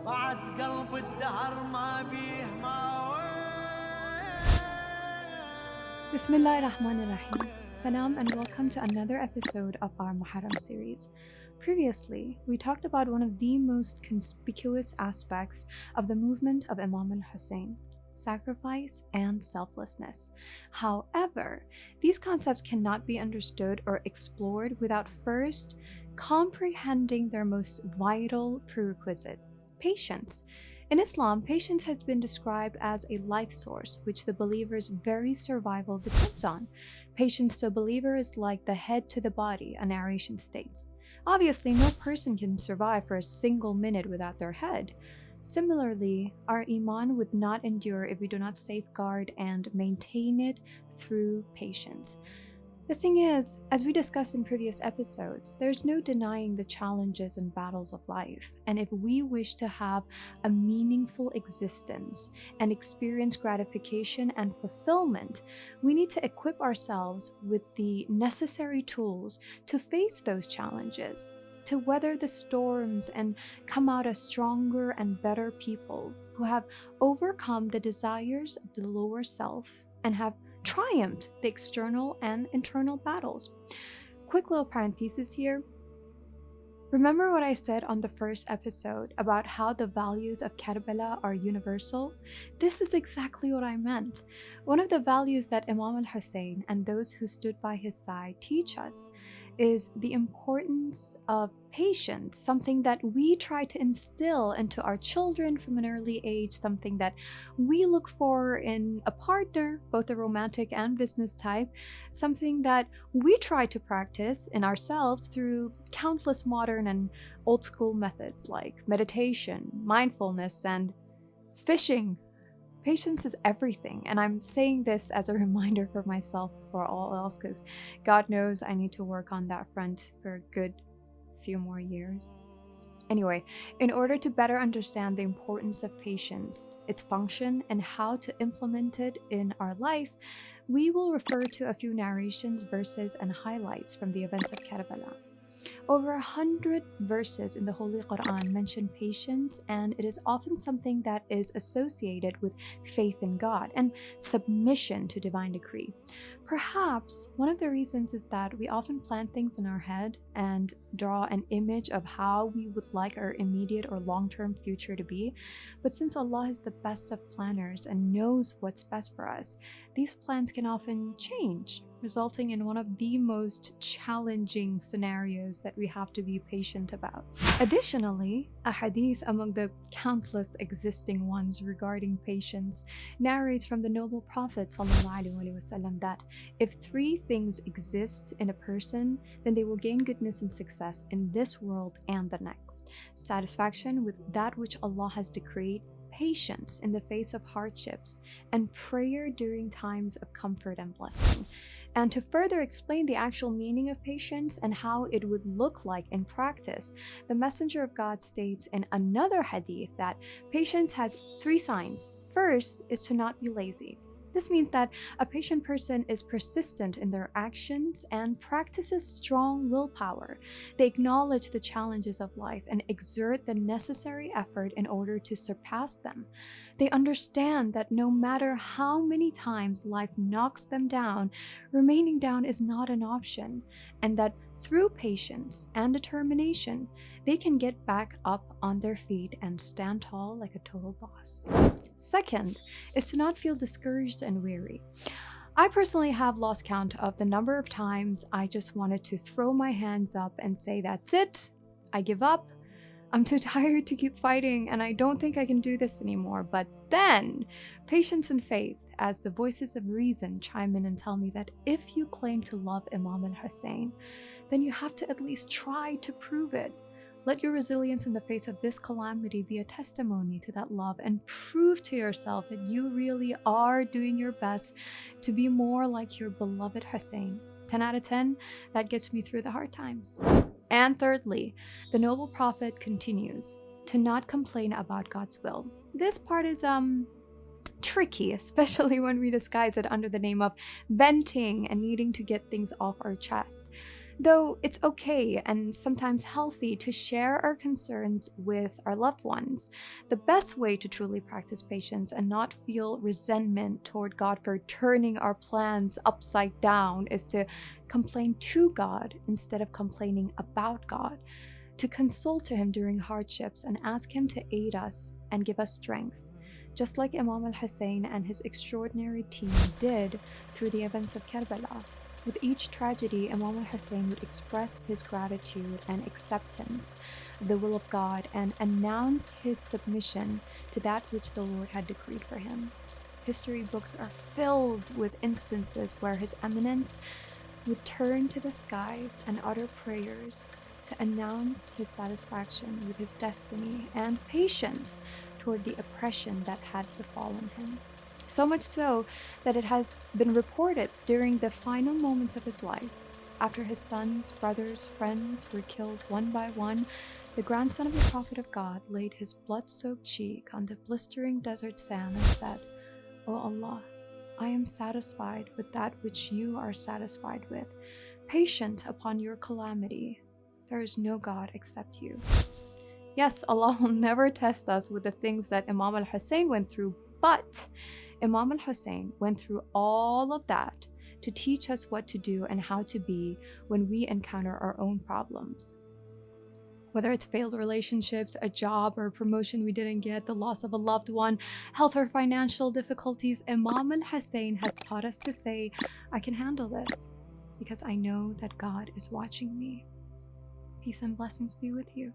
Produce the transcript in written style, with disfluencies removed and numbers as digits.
بعد قلب الدهر ما بيه ما Bismillah ar-Rahman ar-Rahim. Salam and welcome to another episode of our Muharram series. Previously, we talked about one of the most conspicuous aspects of the movement of Imam al-Hussein, sacrifice and selflessness. However, these concepts cannot be understood or explored without first comprehending their most vital prerequisite, patience. In Islam, patience has been described as a life source which the believer's very survival depends on. Patience to a believer is like the head to the body, a narration states. Obviously, no person can survive for a single minute without their head. Similarly, our iman would not endure if we do not safeguard and maintain it through patience. The thing is, as we discussed in previous episodes, there's no denying the challenges and battles of life. And if we wish to have a meaningful existence and experience gratification and fulfillment, we need to equip ourselves with the necessary tools to face those challenges, to weather the storms and come out as stronger and better people who have overcome the desires of the lower self and have triumphed the external and internal battles. Quick little parenthesis here. Remember what I said on the first episode about how the values of Karbala are universal? This is exactly what I meant. One of the values that Imam al-Hussein and those who stood by his side teach us is the importance of patience, something that we try to instill into our children from an early age, something that we look for in a partner, both a romantic and business type, something that we try to practice in ourselves through countless modern and old school methods like meditation, mindfulness, and fishing. Patience is everything, and I'm saying this as a reminder for myself before all else, because God knows I need to work on that front for a good few more years. Anyway, in order to better understand the importance of patience, its function, and how to implement it in our life, we will refer to a few narrations, verses, and highlights from the events of Karbala. Over 100 verses in the Holy Quran mention patience, and it is often something that is associated with faith in God and submission to divine decree. Perhaps one of the reasons is that we often plan things in our head and draw an image of how we would like our immediate or long-term future to be. But since Allah is the best of planners and knows what's best for us, these plans can often change, resulting in one of the most challenging scenarios that we have to be patient about. Additionally, a hadith among the countless existing ones regarding patience narrates from the noble Prophet ﷺ that if three things exist in a person, then they will gain goodness and success in this world and the next: satisfaction with that which Allah has decreed, patience in the face of hardships, and prayer during times of comfort and blessing. And to further explain the actual meaning of patience and how it would look like in practice, the Messenger of God states in another hadith that patience has three signs. First is to not be lazy. This means that a patient person is persistent in their actions and practices strong willpower. They acknowledge the challenges of life and exert the necessary effort in order to surpass them. They understand that no matter how many times life knocks them down, remaining down is not an option, and that through patience and determination, they can get back up on their feet and stand tall like a total boss. Second is to not feel discouraged and weary. I personally have lost count of the number of times I just wanted to throw my hands up and say, "That's it, I give up. I'm too tired to keep fighting and I don't think I can do this anymore." But then, patience and faith, as the voices of reason chime in and tell me that if you claim to love Imam al-Hussein, then you have to at least try to prove it. Let your resilience in the face of this calamity be a testimony to that love, and prove to yourself that you really are doing your best to be more like your beloved Hussein. 10 out of 10, that gets me through the hard times. And thirdly, the noble prophet continues to not complain about God's will. This part is tricky, especially when we disguise it under the name of venting and needing to get things off our chest. Though it's okay and sometimes healthy to share our concerns with our loved ones, the best way to truly practice patience and not feel resentment toward God for turning our plans upside down is to complain to God instead of complaining about God, to console to Him during hardships and ask Him to aid us and give us strength, just like Imam al-Hussein and his extraordinary team did through the events of Karbala. With each tragedy, Imam al-Hussein would express his gratitude and acceptance of the will of God and announce his submission to that which the Lord had decreed for him. History books are filled with instances where His Eminence would turn to the skies and utter prayers to announce his satisfaction with his destiny and patience toward the oppression that had befallen him. So much so that it has been reported during the final moments of his life, after his sons, brothers, friends were killed one by one, the grandson of the Prophet of God laid his blood-soaked cheek on the blistering desert sand and said, "O Allah, I am satisfied with that which you are satisfied with, patient upon your calamity. There is no God except you." Yes, Allah will never test us with the things that Imam al-Hussein went through, but Imam al-Hussein went through all of that to teach us what to do and how to be when we encounter our own problems. Whether it's failed relationships, a job or a promotion we didn't get, the loss of a loved one, health or financial difficulties, Imam al-Hussein has taught us to say, "I can handle this because I know that God is watching me." Peace and blessings be with you.